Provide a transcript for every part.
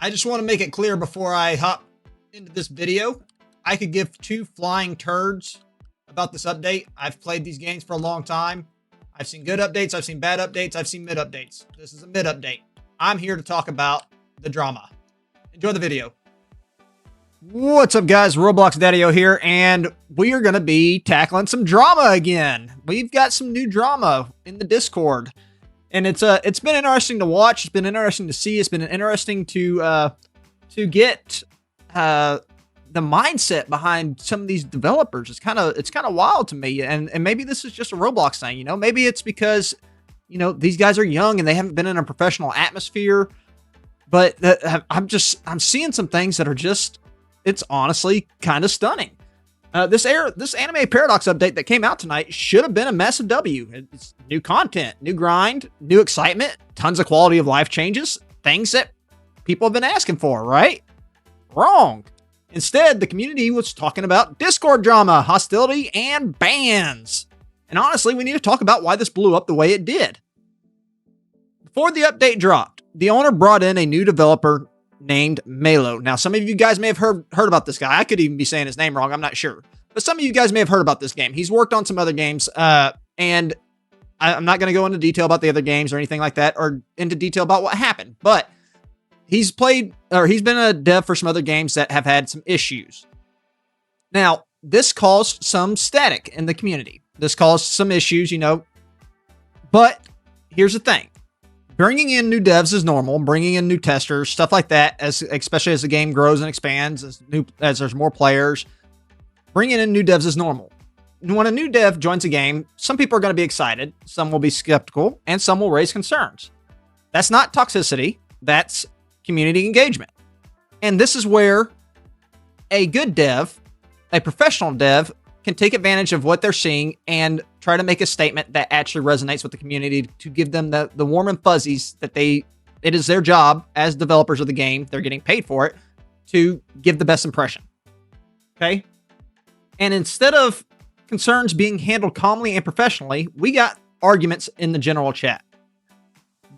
I just want to make it clear before I hop into this video, I could give two flying turds about this update. I've played these games for a long time. I've seen good updates, I've seen bad updates, I've seen mid updates. This is a mid update. I'm here to talk about the drama. Enjoy the video. What's up, guys? Roblox Daddy-O here, and we are going to be tackling some drama again. We've got some new drama in the Discord, and it's been interesting to watch. It's been interesting to see. It's been interesting to get the mindset behind some of these developers. It's kind of wild to me, and maybe this is just a Roblox thing. You know, maybe it's because these guys are young and they haven't been in a professional atmosphere. But I'm seeing some things that are just. It's honestly kind of stunning. This anime paradox update that came out tonight should have been a massive W. It's new content, new grind, new excitement, tons of quality of life changes, things that people have been asking for, right? Wrong. Instead, the community was talking about Discord drama, hostility, and bans. And honestly, we need to talk about why this blew up the way it did. Before the update dropped, the owner brought in a new developer named Melo. Now, some of you guys may have heard about this guy. I could even be saying his name wrong. I'm not sure. But some of you guys may have heard about this game. He's worked on some other games, and I'm not going to go into detail about the other games or anything like that, or into detail about what happened. But he's been a dev for some other games that have had some issues. Now, this caused some static in the community. This caused some issues, But here's the thing. Bringing in new devs is normal. Bringing in new testers, stuff like that, especially as the game grows and expands, as there's more players, bringing in new devs is normal. When a new dev joins a game, some people are going to be excited, some will be skeptical, and some will raise concerns. That's not toxicity. That's community engagement. And this is where a good dev, a professional dev, can take advantage of what they're seeing and try to make a statement that actually resonates with the community to give them the warm and fuzzies that it is their job as developers of the game. They're getting paid for it to give the best impression. Okay. And instead of concerns being handled calmly and professionally, we got arguments in the general chat.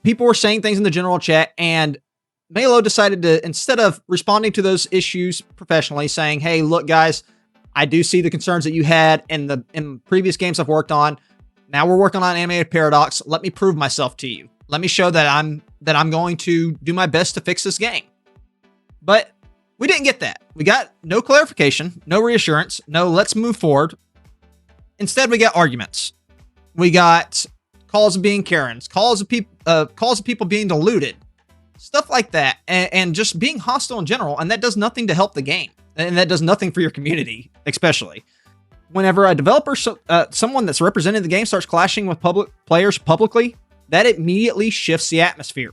People were saying things in the general chat, and Melo decided to, instead of responding to those issues professionally, saying, hey, look, guys, I do see the concerns that you had in previous games I've worked on. Now we're working on Animated Paradox. Let me prove myself to you. Let me show that I'm going to do my best to fix this game. But we didn't get that. We got no clarification, no reassurance, no let's move forward. Instead, we got arguments. We got calls of being Karens, calls of people being deluded, stuff like that, and just being hostile in general. And that does nothing to help the game. And that does nothing for your community, especially. Whenever a developer, someone that's representing the game, starts clashing with players publicly, that immediately shifts the atmosphere.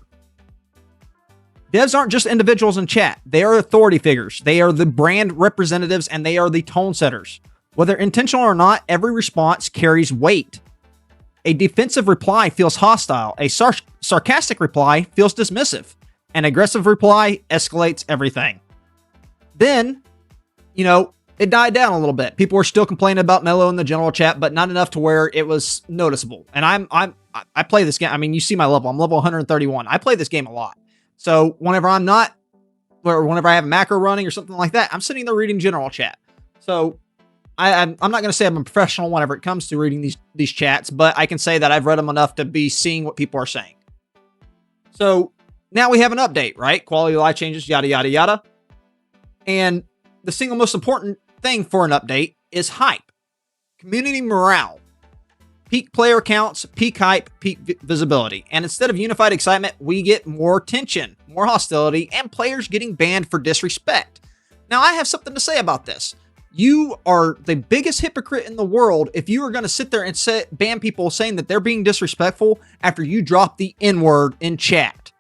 Devs aren't just individuals in chat. They are authority figures. They are the brand representatives, and they are the tone setters. Whether intentional or not, every response carries weight. A defensive reply feels hostile. A sarcastic reply feels dismissive. An aggressive reply escalates everything. Then, it died down a little bit. People were still complaining about Melo in the general chat, but not enough to where it was noticeable. And I play this game. I mean, you see my level. I'm level 131. I play this game a lot. So whenever I have a macro running or something like that, I'm sitting there reading general chat. So I'm not going to say I'm a professional whenever it comes to reading these chats, but I can say that I've read them enough to be seeing what people are saying. So now we have an update, right? Quality of life changes, yada, yada, yada. And the single most important thing for an update is hype, community morale, peak player counts, peak hype, peak visibility. And instead of unified excitement, we get more tension, more hostility, and players getting banned for disrespect. Now, I have something to say about this. You are the biggest hypocrite in the world if you are going to sit there and ban people saying that they're being disrespectful after you drop the N-word in chat.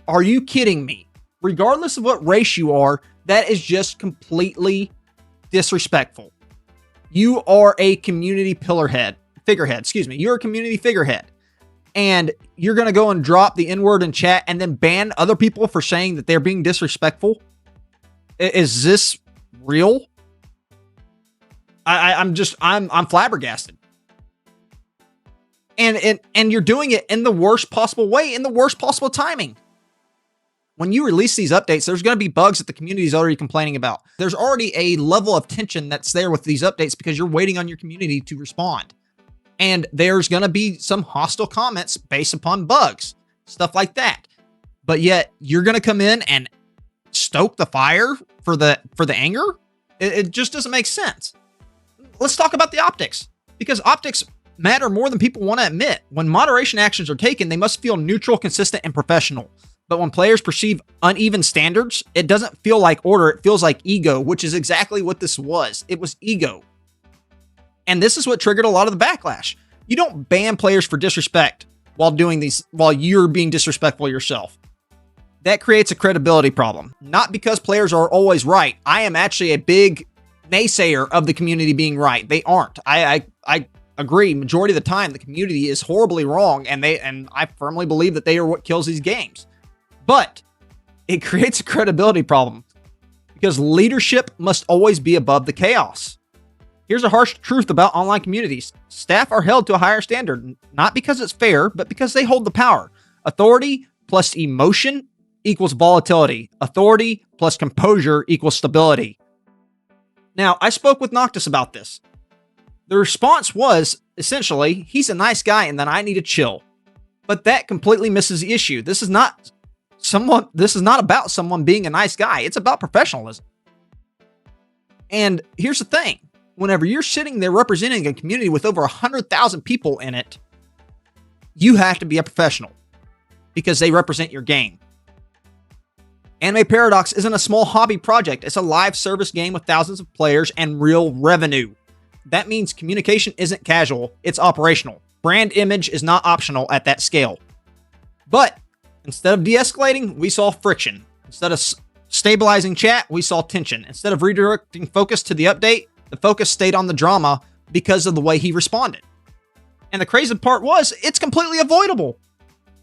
Are you kidding me? Regardless of what race you are, that is just completely disrespectful. You are a community figurehead. You're a community figurehead. And you're going to go and drop the N-word in chat and then ban other people for saying that they're being disrespectful? Is this real? I'm flabbergasted. And you're doing it in the worst possible way, in the worst possible timing. when you release these updates, there's going to be bugs that the community is already complaining about. There's already a level of tension that's there with these updates because you're waiting on your community to respond. And there's going to be some hostile comments based upon bugs, stuff like that. But yet you're going to come in and stoke the fire for the anger? It just doesn't make sense. Let's talk about the optics, because optics matter more than people want to admit. When moderation actions are taken, they must feel neutral, consistent, and professional. But when players perceive uneven standards, it doesn't feel like order, it feels like ego, which is exactly what this was. It was ego. And this is what triggered a lot of the backlash. You don't ban players for disrespect while you're being disrespectful yourself. That creates a credibility problem. Not because players are always right. I am actually a big naysayer of the community being right. They aren't. I agree. Majority of the time, the community is horribly wrong, and I firmly believe that they are what kills these games. But it creates a credibility problem because leadership must always be above the chaos. Here's a harsh truth about online communities. Staff are held to a higher standard, not because it's fair, but because they hold the power. Authority plus emotion equals volatility. Authority plus composure equals stability. Now, I spoke with Noctis about this. The response was, essentially, he's a nice guy and then I need to chill. But that completely misses the issue. This is not about someone being a nice guy. It's about professionalism. And here's the thing. Whenever you're sitting there representing a community with over 100,000 people in it, you have to be a professional because they represent your game. Anime Paradox isn't a small hobby project. It's a live service game with thousands of players and real revenue. That means communication isn't casual, it's operational. Brand image is not optional at that scale. But instead of de-escalating, we saw friction. Instead of stabilizing chat, we saw tension. Instead of redirecting focus to the update, the focus stayed on the drama because of the way he responded. And the crazy part was, it's completely avoidable.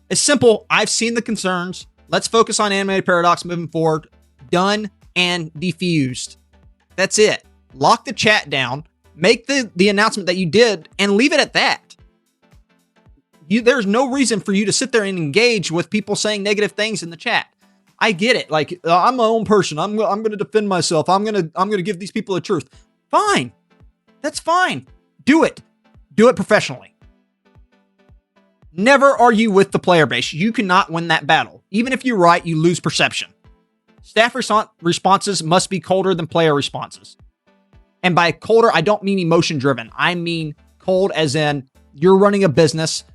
It's simple. I've seen the concerns. Let's focus on Anime Paradox moving forward. Done and defused. That's it. Lock the chat down. Make the announcement that you did and leave it at that. There's no reason for you to sit there and engage with people saying negative things in the chat. I get it. Like, I'm my own person. I'm going to defend myself. I'm going to give these people the truth. Fine. That's fine. Do it. Do it professionally. Never are you with the player base. You cannot win that battle. Even if you're right, you lose perception. Staff responses must be colder than player responses. And by colder, I don't mean emotion driven. I mean cold as in you're running a business.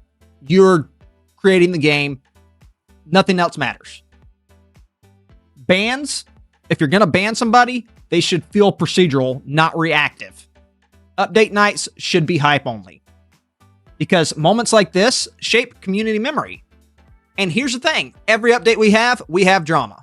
You're creating the game. Nothing else matters. Bans, if you're going to ban somebody, they should feel procedural, not reactive. Update nights should be hype only. Because moments like this shape community memory. And here's the thing. Every update we have drama.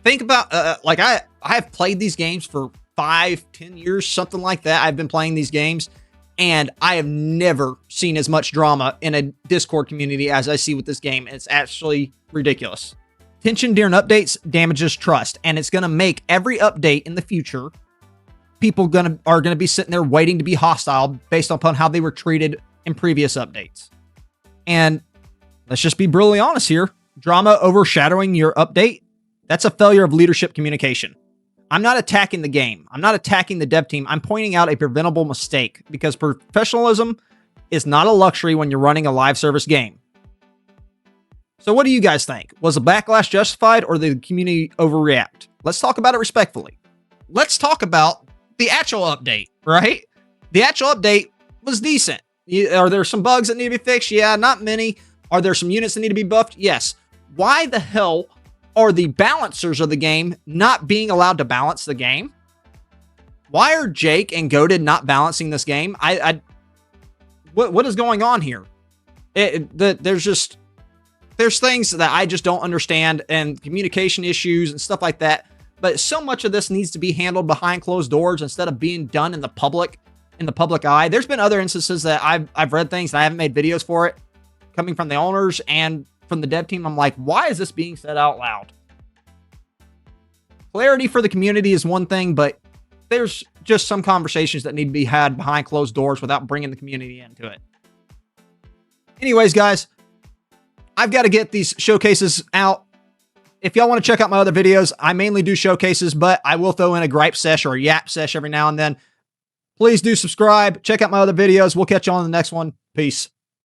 Think about, I have played these games for 5-10 years, something like that. I've been playing these games, and I have never seen as much drama in a Discord community as I see with this game. It's actually ridiculous. Tension during updates damages trust, and it's going to make every update in the future, people are going to be sitting there waiting to be hostile based upon how they were treated in previous updates. And let's just be brutally honest here. Drama overshadowing your update, that's a failure of leadership communication. I'm not attacking the game. I'm not attacking the dev team. I'm pointing out a preventable mistake because professionalism is not a luxury when you're running a live service game. So what do you guys think? Was the backlash justified or did the community overreact? Let's talk about it respectfully. Let's talk about the actual update, right? The actual update was decent. Are there some bugs that need to be fixed? Yeah, not many. Are there some units that need to be buffed? Yes. Why the hell are the balancers of the game not being allowed to balance the game? Why are Jake and Goated not balancing this game? What is going on here? There's things that I just don't understand, and communication issues and stuff like that. But so much of this needs to be handled behind closed doors instead of being done in the public eye. There's been other instances that I've read things and I haven't made videos for it, coming from the owners and from the dev team. I'm like, why is this being said out loud? Clarity for the community is one thing, but there's just some conversations that need to be had behind closed doors without bringing the community into it. Anyways, guys, I've got to get these showcases out. if y'all want to check out my other videos, I mainly do showcases, but I will throw in a gripe sesh or a yap sesh every now and then. Please do subscribe. Check out my other videos. We'll catch you on the next one. Peace.